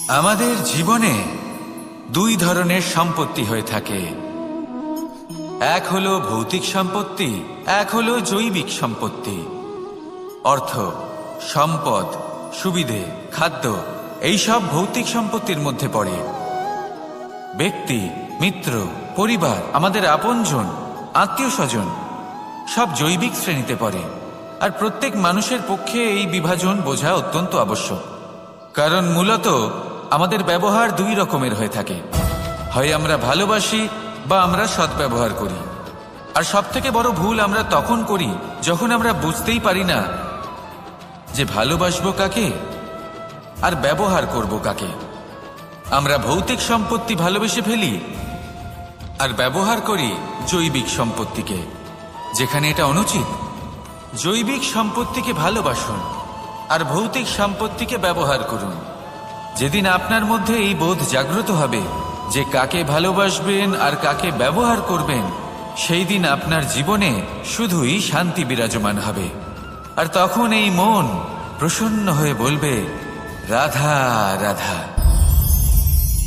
আমাদের জীবনে দুই ধরনের সম্পত্তি হয়ে থাকে। এক হলো ভৌতিক সম্পত্তি, এক হলো জৈবিক সম্পত্তি। অর্থ, সম্পদ, সুবিধে, খাদ্য এইসব ভৌতিক সম্পত্তির মধ্যে পড়ে। ব্যক্তি, মিত্র, পরিবার, আমাদের আপনজন, আত্মীয় স্বজন সব জৈবিক শ্রেণীতে পড়ে। আর প্রত্যেক মানুষের পক্ষে এই বিভাজন বোঝা অত্যন্ত আবশ্যক। কারণ মূলত আমাদের ব্যবহার দুই রকমের হয়ে থাকে, হয় আমরা ভালোবাসি বা আমরা সদ্ব্যবহার করি। আর সবথেকে বড় ভুল আমরা তখন করি যখন আমরা বুঝতেই পারি না যে ভালোবাসবো কাকে আর ব্যবহার করব কাকে। আমরা ভৌতিক সম্পত্তি ভালোবেসে ফেলি আর ব্যবহার করি জৈবিক সম্পত্তিকে, যেখানে এটা অনুচিত। জৈবিক সম্পত্তিকে ভালোবাসুন আর ভৌতিক সম্পত্তিকে ব্যবহার করুন। যেদিন আপনার মধ্যে এই বোধ জাগ্রত হবে যে কাকে ভালোবাসবেন আর কাকে ব্যবহার করবেন, সেই দিন আপনার জীবনে শুধুই শান্তি বিরাজমান হবে। আর তখন এই মন প্রসন্ন হয়ে বলবে, রাধা রাধা।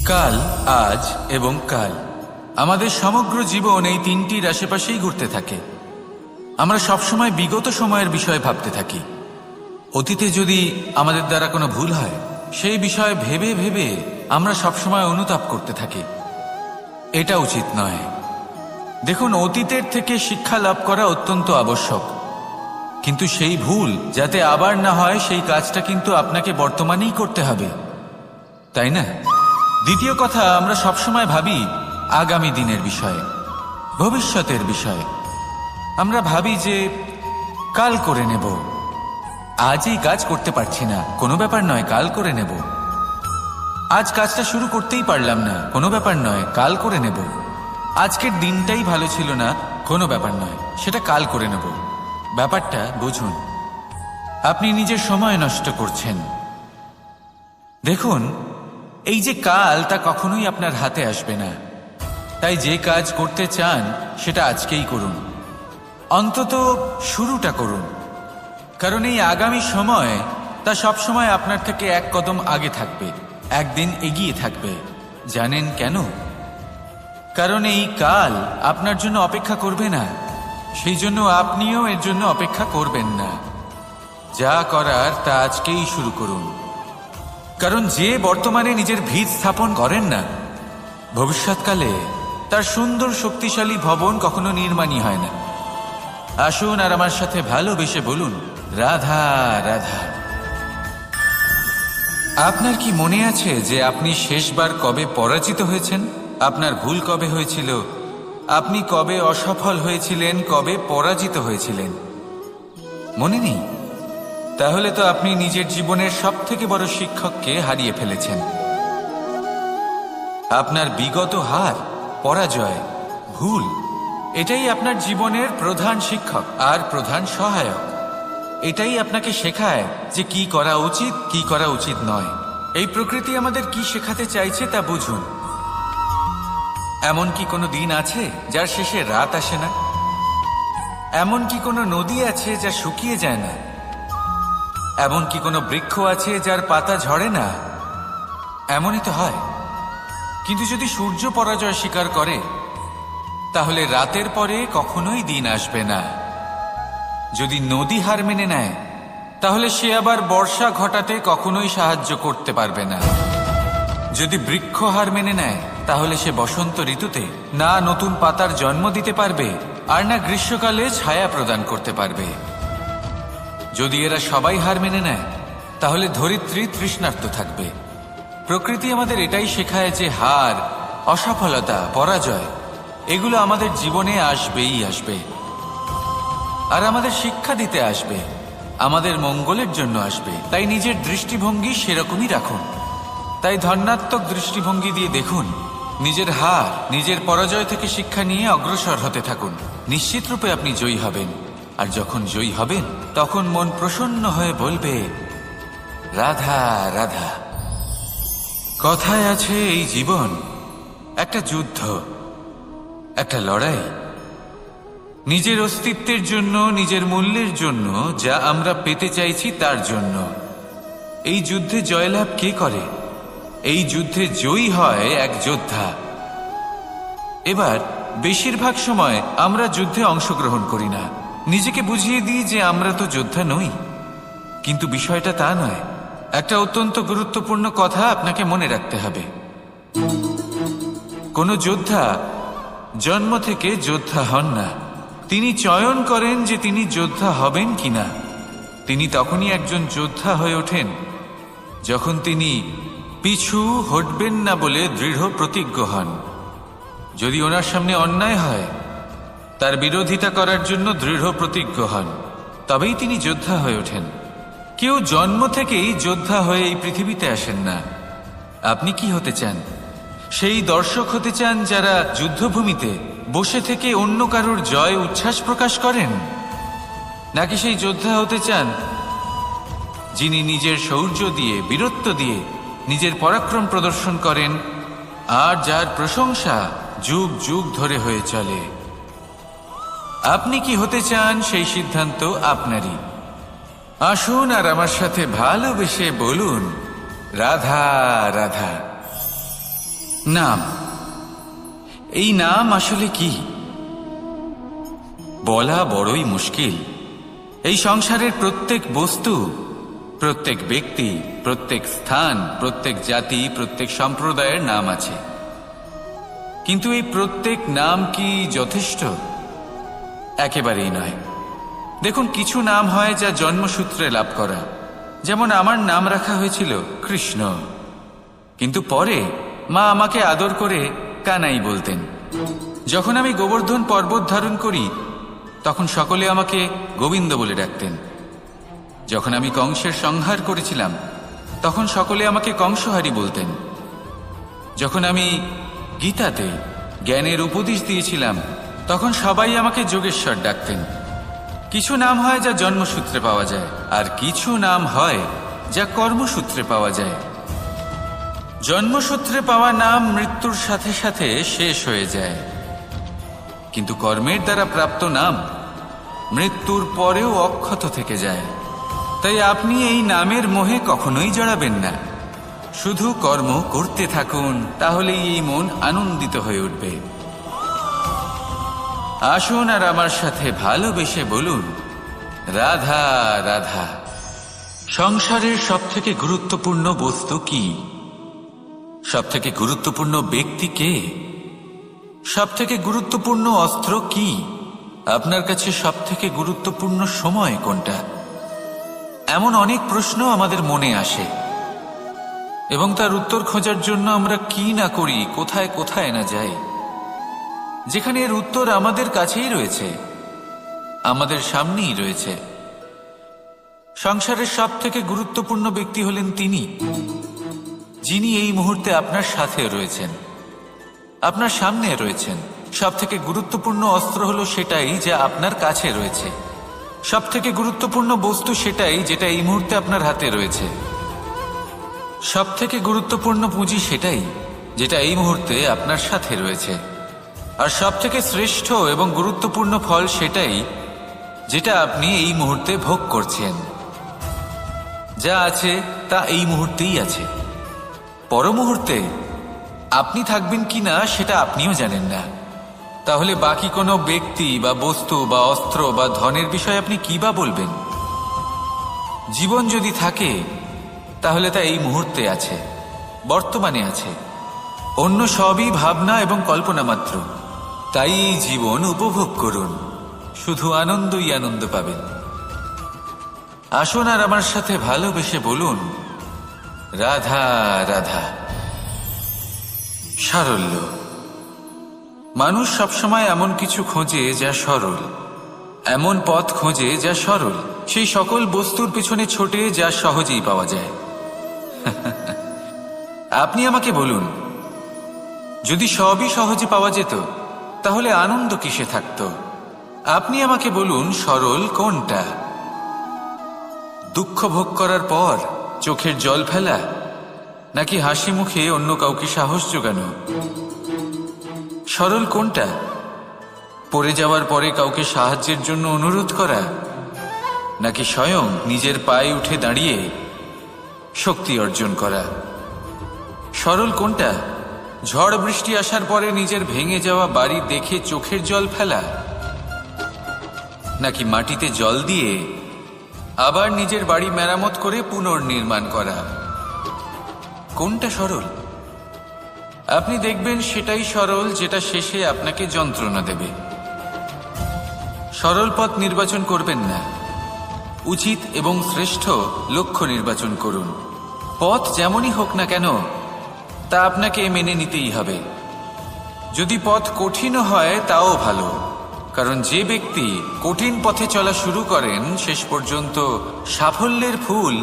কাল, আজ এবং কাল, আমাদের সমগ্র জীবন এই তিনটির আশেপাশেই ঘুরতে থাকে। আমরা সবসময় বিগত সময়ের বিষয়ে ভাবতে থাকি। অতীতে যদি আমাদের দ্বারা কোনো ভুল হয়, সেই বিষয়ে ভেবে ভেবে আমরা সবসময় অনুতাপ করতে থাকি। এটা উচিত নয়। দেখুন, অতীতের থেকে শিক্ষা লাভ করা অত্যন্ত আবশ্যক, কিন্তু সেই ভুল যাতে আবার না হয় সেই কাজটা কিন্তু আপনাকে বর্তমানেই করতে হবে, তাই না? দ্বিতীয় কথা, আমরা সবসময় ভাবি আগামী দিনের বিষয়ে, ভবিষ্যতের বিষয়ে। আমরা ভাবি যে কাল করে নেব, আজ এই কাজ করতে পারছি না, কোনো ব্যাপার নয়, কাল করে নেব। আজ কাজটা শুরু করতেই পারলাম না, কোনো ব্যাপার নয়, কাল করে নেব। আজকের দিনটাই ভালো ছিল না, কোনো ব্যাপার নয়, সেটা কাল করে নেব। ব্যাপারটা বুঝুন, আপনি নিজের সময় নষ্ট করছেন। দেখুন, এই যে কাল, তা কখনোই আপনার হাতে আসবে না। তাই যে কাজ করতে চান সেটা আজকেই করুন, অন্তত শুরুটা করুন। কারণ এই আগামী সময় তা সবসময় আপনার থেকে এক কদম আগে থাকবে, একদিন এগিয়ে থাকবে। জানেন কেন? কারণ এই কাল আপনার জন্য অপেক্ষা করবে না, সেই জন্য আপনিও এর জন্য অপেক্ষা করবেন না। যা করার তা আজকেই শুরু করুন। কারণ যে বর্তমানে নিজের ভিত স্থাপন করেন না, ভবিষ্যৎকালে তার সুন্দর শক্তিশালী ভবন কখনো নির্মাণই হয় না। আসুন আর আমার সাথে ভালোবেসে বলুন, রাধা রাধা। আপনার কি মনে আছে যে আপনি শেষবার কবে পরাজিত হয়েছেন? আপনার ভুল কবে হয়েছিল? আপনি কবে অসফল হয়েছিলেন, কবে পরাজিত হয়েছিলেন? মনে নেই? তাহলে তো আপনি নিজের জীবনের সবথেকে বড় শিক্ষককে হারিয়ে ফেলেছেন। আপনার বিগত হার, পরাজয়, ভুল, এটাই আপনার জীবনের প্রধান শিক্ষক আর প্রধান সহায়ক। এটাই আপনাকে শেখায় যে কি করা উচিত, কি করা উচিত নয়। এই প্রকৃতি আমাদের কি শেখাতে চাইছে তা বুঝুন। এমন কি কোনো দিন আছে যার শেষে রাত আসে না? এমন কি কোনো নদী আছে যা শুকিয়ে যায় না? এমন কি কোনো বৃক্ষ আছে যার পাতা ঝরে না? এমনই তো হয়। কিন্তু যদি সূর্য পরাজয় স্বীকার করে, তাহলে রাতের পরে কখনোই দিন আসবে না। যদি নদী হার মেনে নেয়, তাহলে সে আবার বর্ষা ঘটাতে কখনোই সাহায্য করতে পারবে না। যদি বৃক্ষ হার মেনে নেয়, তাহলে সে বসন্ত ঋতুতে না নতুন পাতার জন্ম দিতে পারবে আর না গ্রীষ্মকালে ছায়া প্রদান করতে পারবে। যদি এরা সবাই হার মেনে নেয়, তাহলে ধরিত্রী তৃষ্ণার্ত থাকবে। প্রকৃতি আমাদের এটাই শেখায় যে হার, অসফলতা, পরাজয় এগুলো আমাদের জীবনে আসবেই আসবে, আর আমাদের শিক্ষা দিতে আসবে, আমাদের মঙ্গলের জন্য আসবে। তাই নিজের দৃষ্টিভঙ্গি সেরকমই রাখুন। তাই ধনাত্মক দৃষ্টিভঙ্গি দিয়ে দেখুন, নিজের হার, নিজের পরাজয় থেকে শিক্ষা নিয়ে অগ্রসর হতে থাকুন। নিশ্চিত রূপে আপনি জয়ী হবেন। আর যখন জয়ী হবেন, তখন মন প্রসন্ন হয়ে বলবে, রাধা রাধা। কথায় আছে, এই জীবন একটা যুদ্ধ, একটা লড়াই। নিজের অস্তিত্বের জন্য, নিজের মূল্যের জন্য, যা আমরা পেতে চাইছি তার জন্য। এই যুদ্ধে জয়লাভ কে করে? এই যুদ্ধে জয়ী হয় এক যোদ্ধা। এবার বেশিরভাগ সময় আমরা যুদ্ধে অংশগ্রহণ করি না, নিজেকে বুঝিয়ে দিই যে আমরা তো যোদ্ধা নই। কিন্তু বিষয়টা তা নয়। একটা অত্যন্ত গুরুত্বপূর্ণ কথা আপনাকে মনে রাখতে হবে। কোনো যোদ্ধা জন্ম থেকে যোদ্ধা হন না, তিনি চয়ন করেন যে তিনি যোদ্ধা হবেন কিনা। তিনি তখনই একজন যোদ্ধা হয়ে ওঠেন যখন তিনি পিছু হটবেন না বলে দৃঢ় প্রতিজ্ঞ হন। যদি ওনার সামনে অন্যায় হয়, তার বিরোধিতা করার জন্য দৃঢ় প্রতিজ্ঞ হন, তবেই তিনি যোদ্ধা হয়ে ওঠেন। কেউ জন্ম থেকেই যোদ্ধা হয়ে এই পৃথিবীতে আসেন না। আপনি কি হতে চান? সেই দর্শক হতে চান যারা যুদ্ধভূমিতে বসে থেকে অন্য কারোর জয় উচ্ছ্বাস প্রকাশ করেন, নাকি সেই যোদ্ধা হতে চান যিনি নিজের শৌর্য দিয়ে, বীরত্ব দিয়ে নিজের পরাক্রম প্রদর্শন করেন আর যার প্রশংসা যুগ যুগ ধরে হয়ে চলে? আপনি কি হতে চান সেই সিদ্ধান্ত আপনারই। আসুন আর আমার সাথে ভালোবেসে বলুন, রাধা রাধা। নাম, এই নাম আসলে কি বলা বড়ই মুশকিল। এই সংসারের প্রত্যেক বস্তু, প্রত্যেক ব্যক্তি, প্রত্যেক স্থান, প্রত্যেক জাতি, প্রত্যেক সম্প্রদায়ের নাম আছে। কিন্তু এই প্রত্যেক নাম কি যথেষ্ট? একেবারেই নয়। দেখুন, কিছু নাম হয় যা জন্মসূত্রে লাভ করা। যেমন আমার নাম রাখা হয়েছিল কৃষ্ণ, কিন্তু পরে মা আমাকে আদর করে কানাই বলতেন। যখন আমি গোবর্ধন পর্বত ধারণ করি, তখন সকলে আমাকে গোবিন্দ বলে ডাকতেন। যখন আমি কংসের সংহার করেছিলাম, তখন সকলে আমাকে কংসহারি বলতেন। যখন আমি গীতাতে জ্ঞানের উপদেশ দিয়েছিলাম, তখন সবাই আমাকে যোগেশ্বর ডাকতেন। কিছু নাম হয় যা জন্মসূত্রে পাওয়া যায়, আর কিছু নাম হয় যা কর্মসূত্রে পাওয়া যায়। জন্মসূত্রে পাওয়া নাম মৃত্যুর সাথে সাথে শেষ হয়ে যায়, কিন্তু কর্মের দ্বারা প্রাপ্ত নাম মৃত্যুর পরেও অক্ষত থেকে যায়। তাই আপনি এই নামের মোহে কখনোই জড়াবেন না। শুধু কর্ম করতে থাকুন, তাহলেই এই মন আনন্দিত হয়ে উঠবে। আসুন আর আমার সাথে ভালোবেসে বলুন, রাধা রাধা। সংসারের সবথেকে গুরুত্বপূর্ণ বস্তু কি? সবথেকে গুরুত্বপূর্ণ ব্যক্তি কে? সবথেকে গুরুত্বপূর্ণ অস্ত্র কি? আপনার কাছে সবথেকে গুরুত্বপূর্ণ সময় কোনটা? এমন অনেক প্রশ্ন আমাদের মনে আসে, এবং তার উত্তর খোঁজার জন্য আমরা কি না করি, কোথায় কোথায় না যাই, যেখানে এর উত্তর আমাদের কাছেই রয়েছে, আমাদের সামনেই রয়েছে। সংসারের সবথেকে গুরুত্বপূর্ণ ব্যক্তি হলেন তিনি, যিনি এই মুহূর্তে আপনার সাথে রয়েছেন, আপনার সামনে রয়েছেন। সবথেকে গুরুত্বপূর্ণ অস্ত্র হলো সেটাই যা আপনার কাছে রয়েছে। সবথেকে গুরুত্বপূর্ণ বস্তু সেটাই যেটা এই মুহূর্তে আপনার হাতে রয়েছে। সবথেকে গুরুত্বপূর্ণ পুঁজি সেটাই যেটা এই মুহূর্তে আপনার সাথে রয়েছে। আর সবথেকে শ্রেষ্ঠ এবং গুরুত্বপূর্ণ ফল সেটাই যেটা আপনি এই মুহূর্তে ভোগ করছেন। যা আছে তা এই মুহূর্তেই আছে। পর মুহূর্তে আপনি থাকবেন কিনা সেটা আপনিও জানেন না। তাহলে বাকি কোনো ব্যক্তি বা বস্তু বা অস্ত্র বা ধনের বিষয়ে আপনি কি বা বলবেন? জীবন যদি থাকে, তাহলে তা এই মুহূর্তে আছে, বর্তমানে আছে। অন্য সবই ভাবনা এবং কল্পনা মাত্র। তাই এই জীবন উপভোগ করুন, শুধু আনন্দই আনন্দ পাবেন। আসুন আর আমার সাথে ভালোবেসে বলুন, রাধা রাধা। সারল্য। মানুষ সবসময় এমন কিছু খোঁজে যা সরল, এমন পথ খোঁজে যা সরল, সেই সকল বস্তুর পিছনে ছোটে যা সহজেই পাওয়া যায়। আপনি আমাকে বলুন, যদি সবই সহজে পাওয়া যেত, তাহলে আনন্দ কিসে থাকতো? আপনি আমাকে বলুন, সরল কোনটা? দুঃখ ভোগ করার পর চোখের জল ফেলা, নাকি হাসি মুখে অন্য কাউকে সাহস জোগানো? সরল কোনটা? পড়ে যাওয়ার পরে কাউকে সাহায্যের জন্য অনুরোধ করা, নাকি স্বয়ং নিজের পায়ে উঠে দাঁড়িয়ে শক্তি অর্জন করা? সরল কোনটা? ঝড় বৃষ্টি আসার পরে নিজের ভেঙে যাওয়া বাড়ি দেখে চোখের জল ফেলা, নাকি মাটিতে জল দিয়ে আবার নিজের বাড়ি মেরামত করে পুনর্নির্মাণ করা? কোনটা সরল? আপনি দেখবেন সেটাই সরল যেটা শেষে আপনাকে যন্ত্রণা দেবে। সরল পথ নির্বাচন করবেন না, উচিত এবং শ্রেষ্ঠ লক্ষ্য নির্বাচন করুন। পথ যেমনই হোক না কেন তা আপনাকে মেনে নিতেই হবে। যদি পথ কঠিনও হয় তাও ভালো, কারণ যে ব্যক্তি কঠিন পথে চলা শুরু করেন শেষ পর্যন্ত সাফল্যের ফুল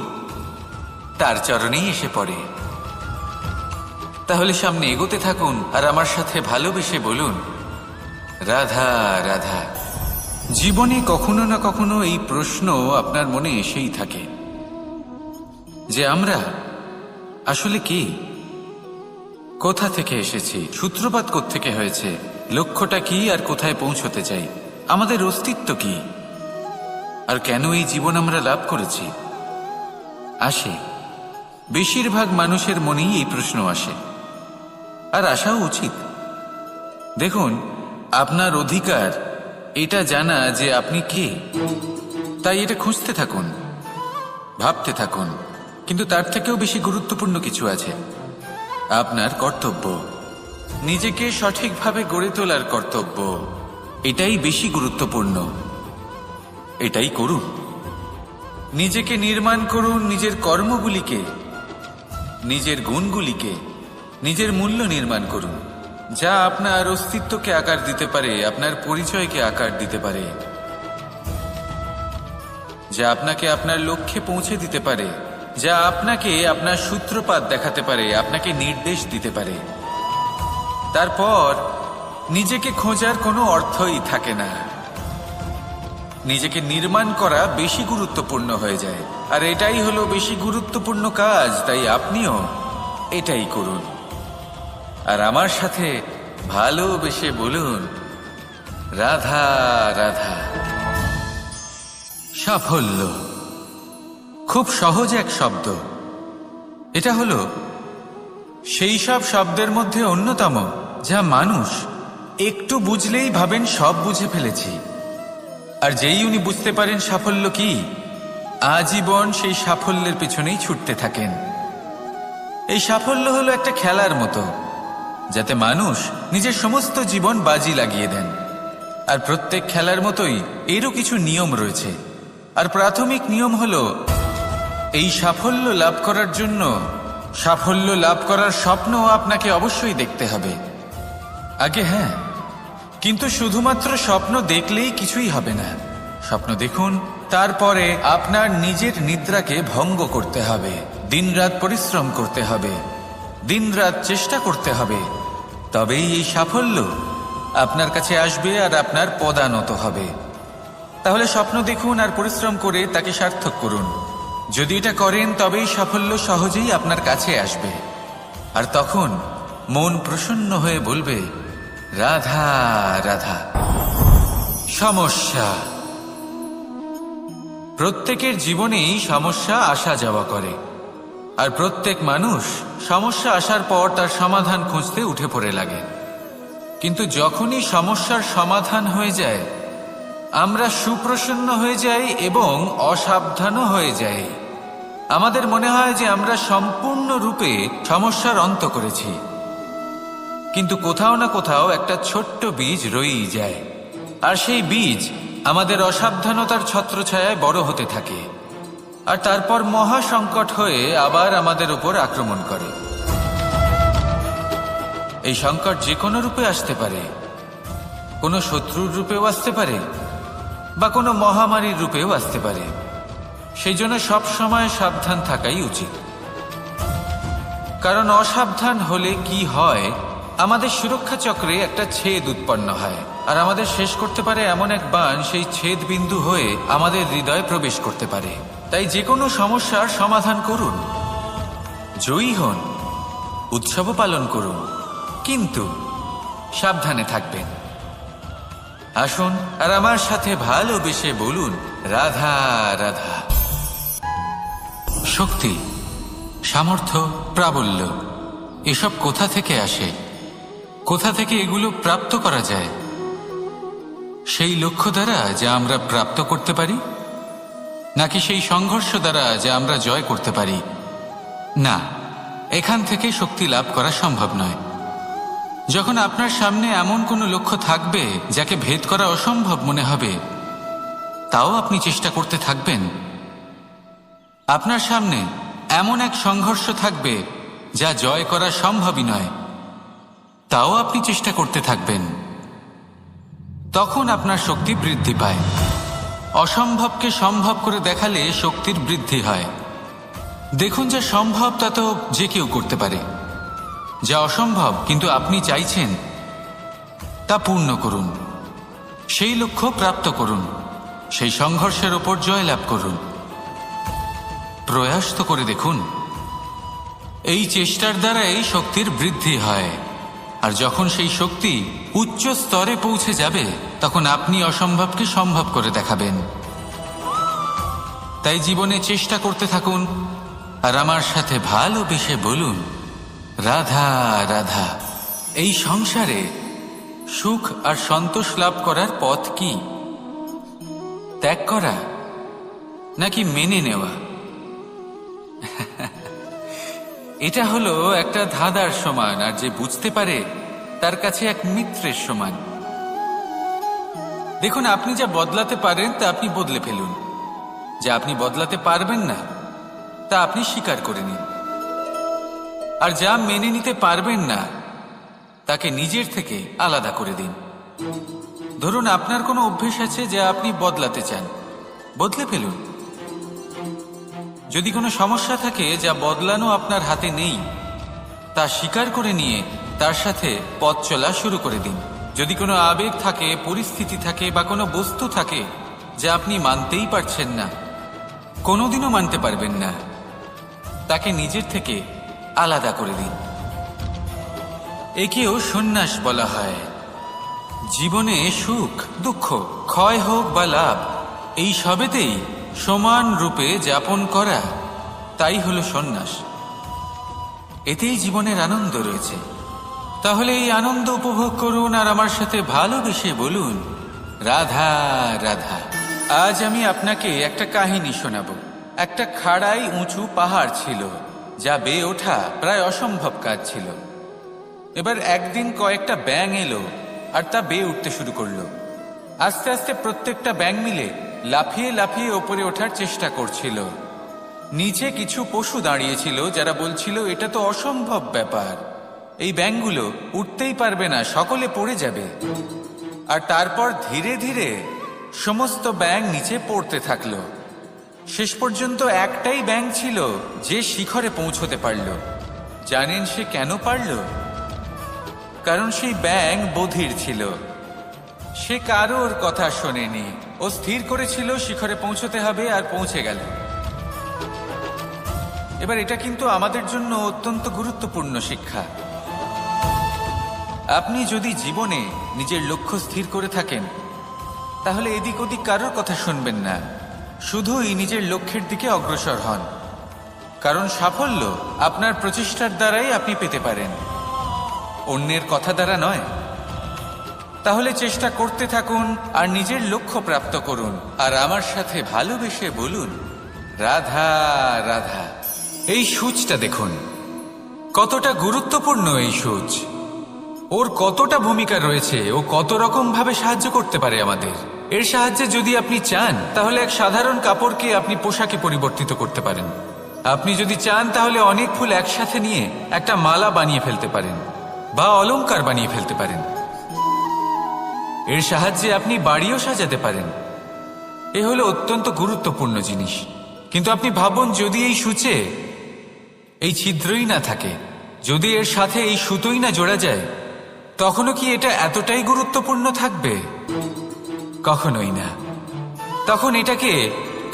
তার চরণেই এসে পড়ে। তাহলে সামনে এগোতে থাকুন আর আমার সাথে ভালোবেসে বলুন, রাধা রাধা। জীবনে কখনো না কখনো এই প্রশ্ন আপনার মনে এসেই থাকে যে আমরা আসলে কি, কোথা থেকে এসেছি, সূত্রপাত কোত্থেকে হয়েছে, লক্ষ্যটা কি আর কোথায় পৌঁছতে চাই, আমাদের অস্তিত্ব কি, আর কেন এই জীবন আমরা লাভ করেছি। আসে, বেশিরভাগ মানুষের মনেই এই প্রশ্ন আসে, আর আসাও উচিত। দেখুন, আপনার অধিকার এটা জানা যে আপনি কে, তাই এটা খুঁজতে থাকুন, ভাবতে থাকুন। কিন্তু তার থেকেও বেশি গুরুত্বপূর্ণ কিছু আছে, আপনার কর্তব্য, নিজেকে সঠিকভাবে গড়ে তোলার কর্তব্য। এটাই বেশি গুরুত্বপূর্ণ, এটাই করুন। নিজেকে নির্মাণ করুন, নিজের কর্মগুলিকে, নিজের গুণগুলিকে, নিজের মূল্য নির্মাণ করুন, যা আপনার অস্তিত্বকে আকার দিতে পারে, আপনার পরিচয়কে আকার দিতে পারে, যা আপনাকে আপনার লক্ষ্যে পৌঁছে দিতে পারে, যা আপনাকে আপনার সূত্রপাত দেখাতে পারে, আপনাকে নির্দেশ দিতে পারে। তারপর নিজেকে খোঁজার কোনো অর্থই থাকে না, নিজেকে নির্মাণ করা বেশি গুরুত্বপূর্ণ হয়ে যায়। আর এটাই হলো বেশি গুরুত্বপূর্ণ কাজ, তাই আপনিও এটাই করুন। আর আমার সাথে ভালোবেসে বলুন, রাধা রাধা। সাফল্য খুব সহজ এক শব্দ। এটা হলো সেই সব শব্দের মধ্যে অন্যতম যা মানুষ একটু বুঝলেই ভাবেন সব বুঝে ফেলেছি। আর যেই উনি বুঝতে পারেন সাফল্য কি, আজীবন সেই সাফল্যের পেছনেই ছুটতে থাকেন। এই সাফল্য হলো একটা খেলার মতো, যাতে মানুষ নিজের সমস্ত জীবন বাজি লাগিয়ে দেন। আর প্রত্যেক খেলার মতোই এরও কিছু নিয়ম রয়েছে। আর প্রাথমিক নিয়ম হলো, এই সাফল্য লাভ করার জন্য সাফল্য লাভ করার স্বপ্ন আপনাকে অবশ্যই দেখতে হবে আগে। হ্যাঁ, কিন্তু শুধুমাত্র স্বপ্ন দেখলেই কিছুই হবে না। স্বপ্ন দেখুন, তারপরে আপনার নিজের নিদ্রাকে ভঙ্গ করতে হবে, দিনরাত পরিশ্রম করতে হবে, দিনরাত চেষ্টা করতে হবে। তবেই এই সাফল্য আপনার কাছে আসবে আর আপনার পদানত হবে। তাহলে স্বপ্ন দেখুন আর পরিশ্রম করে তাকে সার্থক করুন। যদি এটা করেন তবেই সাফল্য সহজেই আপনার কাছে আসবে। আর তখন মন প্রসন্ন হয়ে বলবে, রাধা রাধা। সমস্যা, প্রত্যেকের জীবনেই সমস্যা আসা যাওয়া করে। আর প্রত্যেক মানুষ সমস্যা আসার পর তার সমাধান খুঁজতে উঠে পড়ে লাগে। কিন্তু যখনই সমস্যার সমাধান হয়ে যায়, আমরা সুপ্রসন্ন হয়ে যাই এবং অসাবধানও হয়ে যাই। আমাদের মনে হয় যে আমরা সম্পূর্ণরূপে সমস্যার অন্ত করেছি, কিন্তু কোথাও না কোথাও একটা ছোট্ট বীজ রয়েই যায়। আর সেই বীজ আমাদের অসাবধানতার ছত্রছায়ায় বড় হতে থাকে, আর তারপর মহা সংকট হয়ে আবার আমাদের উপর আক্রমণ করে। এই সংকট যে কোনো রূপে আসতে পারে, কোনো শত্রুর রূপেও আসতে পারে, বা কোনো মহামারীর রূপেও আসতে পারে। সেই জন্য সবসময় সাবধান থাকাই উচিত। কারণ অসাবধান হলে কি হয়, আমাদের সুরক্ষা চক্রে একটা ছেদ উৎপন্ন হয়, আর আমাদের শেষ করতে পারে এমন এক বাণ সেই ছেদ বিন্দু হয়ে আমাদের হৃদয়ে প্রবেশ করতে পারে। তাই যে কোনো সমস্যার সমাধান করুন, জয়ী হন, উৎসব পালন করুন, কিন্তু সাবধানে থাকবেন। আসুন আর আমার সাথে ভালোবেসে বলুন, রাধা রাধা। শক্তি, সামর্থ্য, প্রাবল্য এসব কোথা থেকে আসে, কোথা থেকে এগুলো প্রাপ্ত করা যায়? সেই লক্ষ্য দ্বারা যা আমরা প্রাপ্ত করতে পারি, নাকি সেই সংঘর্ষ দ্বারা যা আমরা জয় করতে পারি? না, এখান থেকে শক্তি লাভ করা সম্ভব নয়। যখন আপনার সামনে এমন কোনো লক্ষ্য থাকবে যাকে ভেদ করা অসম্ভব মনে হবে, তাও আপনি চেষ্টা করতে থাকবেন। আপনার সামনে এমন এক সংঘর্ষ থাকবে যা জয় করা সম্ভবই নয়, তাও আপনি চেষ্টা করতে থাকবেন। তখন আপনার শক্তি বৃদ্ধি পায়। অসম্ভবকে সম্ভব করে দেখালে শক্তির বৃদ্ধি হয়। দেখুন, যা সম্ভব তা তো যে কেউ করতে পারে। যা অসম্ভব কিন্তু আপনি চাইছেন, তা পূর্ণ করুন। সেই লক্ষ্য প্রাপ্ত করুন, সেই সংঘর্ষের ওপর জয়লাভ করুন। প্রয়াস তো করে দেখুন। এই চেষ্টার দ্বারাই শক্তির বৃদ্ধি হয়। আর যখন সেই শক্তি উচ্চ স্তরে পৌঁছে যাবে, তখন আপনি অসম্ভবকে সম্ভব করে দেখাবেন। তাই জীবনে চেষ্টা করতে থাকুন, আর আমার সাথে ভালোবেসে বলুন, রাধা রাধা। এই সংসারে সুখ আর সন্তোষ লাভ করার পথ কি? ত্যাগ করা নাকি মেনে নেওয়া? এটা হলো একটা ধাঁধার সমান, আর যে বুঝতে পারে তার কাছে এক মিত্রের সমান। দেখুন, আপনি যা বদলাতে পারেন তা আপনি বদলে ফেলুন। যা আপনি বদলাতে পারবেন না তা আপনি স্বীকার করে নিন। আর যা মেনে নিতে পারবেন না তাকে নিজের থেকে আলাদা করে দিন। ধরুন, আপনার কোনো অভ্যেস আছে যা আপনি বদলাতে চান, বদলে ফেলুন। যদি কোনো সমস্যা থাকে যা বদলানো আপনার হাতে নেই, তা স্বীকার করে নিয়ে তার সাথে পথ চলা শুরু করে দিন। যদি কোনো আবেগ থাকে, পরিস্থিতি থাকে বা কোনো বস্তু থাকে যা আপনি মানতেই পারছেন না, কোনোদিনও মানতে পারবেন না, তাকে নিজের থেকে আলাদা করে দিন। একেও সন্ন্যাস বলা হয়। জীবনে সুখ দুঃখ, ক্ষয় হোক বা লাভ, এই সবেতেই সমান রূপে যাপন করা, তাই হলো সন্ন্যাস। এতেই জীবনের আনন্দ রয়েছে। তাহলে এই আনন্দ উপভোগ করুন, আর আমার সাথে ভালোবেসে বলুন, রাধা রাধা। আজ আমি আপনাকে একটা কাহিনী শোনাবো। একটা খাড়াই উঁচু পাহাড় ছিল, যা বেয়ে ওঠা প্রায় অসম্ভব কাজ ছিল। এবার একদিন কয়েকটা ব্যাঙ এলো আর তা বেয়ে উঠতে শুরু করলো। আস্তে আস্তে প্রত্যেকটা ব্যাঙ মিলে লাফিয়ে লাফিয়ে ওপরে ওঠার চেষ্টা করছিল। নিচে কিছু পশু দাঁড়িয়েছিল যারা বলছিল, এটা তো অসম্ভব ব্যাপার, এই ব্যাঙগুলো উঠতেই পারবে না, সকলে পড়ে যাবে। আর তারপর ধীরে ধীরে সমস্ত ব্যাঙ নিচে পড়তে থাকলো। শেষ পর্যন্ত একটাই ব্যাঙ ছিল যে শিখরে পৌঁছতে পারল। জানেন সে কেন পারল? কারণ সেই ব্যাঙ বধির ছিল। সে কারোর কথা শোনেনি। ও স্থির করেছিল শিখরে পৌঁছতে হবে, আর পৌঁছে গেল। এবার এটা কিন্তু আমাদের জন্য অত্যন্ত গুরুত্বপূর্ণ শিক্ষা। আপনি যদি জীবনে নিজের লক্ষ্য স্থির করে থাকেন, তাহলে এদিক ওদিক কারোর কথা শুনবেন না, শুধুই নিজের লক্ষ্যের দিকে অগ্রসর হন। কারণ সাফল্য আপনার প্রচেষ্টার দ্বারাই আপনি পেতে পারেন, অন্যের কথা দ্বারা নয়। তাহলে চেষ্টা করতে থাকুন আর নিজের লক্ষ্য প্রাপ্ত করুন। আর আমার সাথে ভালোবেসে বলুন, রাধা রাধা। এই সূচটা দেখুন, কতটা গুরুত্বপূর্ণ এই সূচ। ওর কতটা ভূমিকা রয়েছে, ও কত রকম ভাবে সাহায্য করতে পারে আমাদের। এর সাহায্যে যদি আপনি চান, তাহলে এক সাধারণ কাপড়কে আপনি পোশাকে পরিবর্তিত করতে পারেন। আপনি যদি চান, তাহলে অনেক ফুল একসাথে নিয়ে একটা মালা বানিয়ে ফেলতে পারেন, বা অলংকার বানিয়ে ফেলতে পারেন। এর সাহায্যে আপনি বাড়িও সাজাতে পারেন। এ হলো অত্যন্ত গুরুত্বপূর্ণ জিনিস। কিন্তু আপনি ভাবুন, যদি এই সূচে এই ছিদ্রই না থাকে, যদি এর সাথে এই সুতোই না জোড়া যায়, তখনও কি এটা এতটাই গুরুত্বপূর্ণ থাকবে? কখনোই না। তখন এটাকে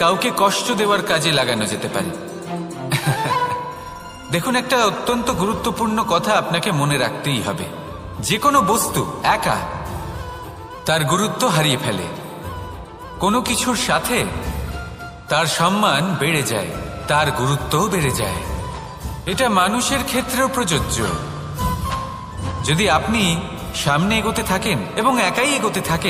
কাউকে কষ্ট দেওয়ার কাজে লাগানো যেতে পারে। দেখুন, একটা অত্যন্ত গুরুত্বপূর্ণ কথা আপনাকে মনে রাখতেই হবে। যে কোনো বস্তু একা তার গুরুত্ব হারিয়ে ফেলে। কোনো কিছুর সাথে তার সম্মান বেড়ে যায়, তার গুরুত্বও বেড়ে যায়। এটা মানুষের ক্ষেত্রেও প্রযোজ্য। যদি আপনি সামনে এগোতে থাকেন এবং একাই এগোতে থাকেন,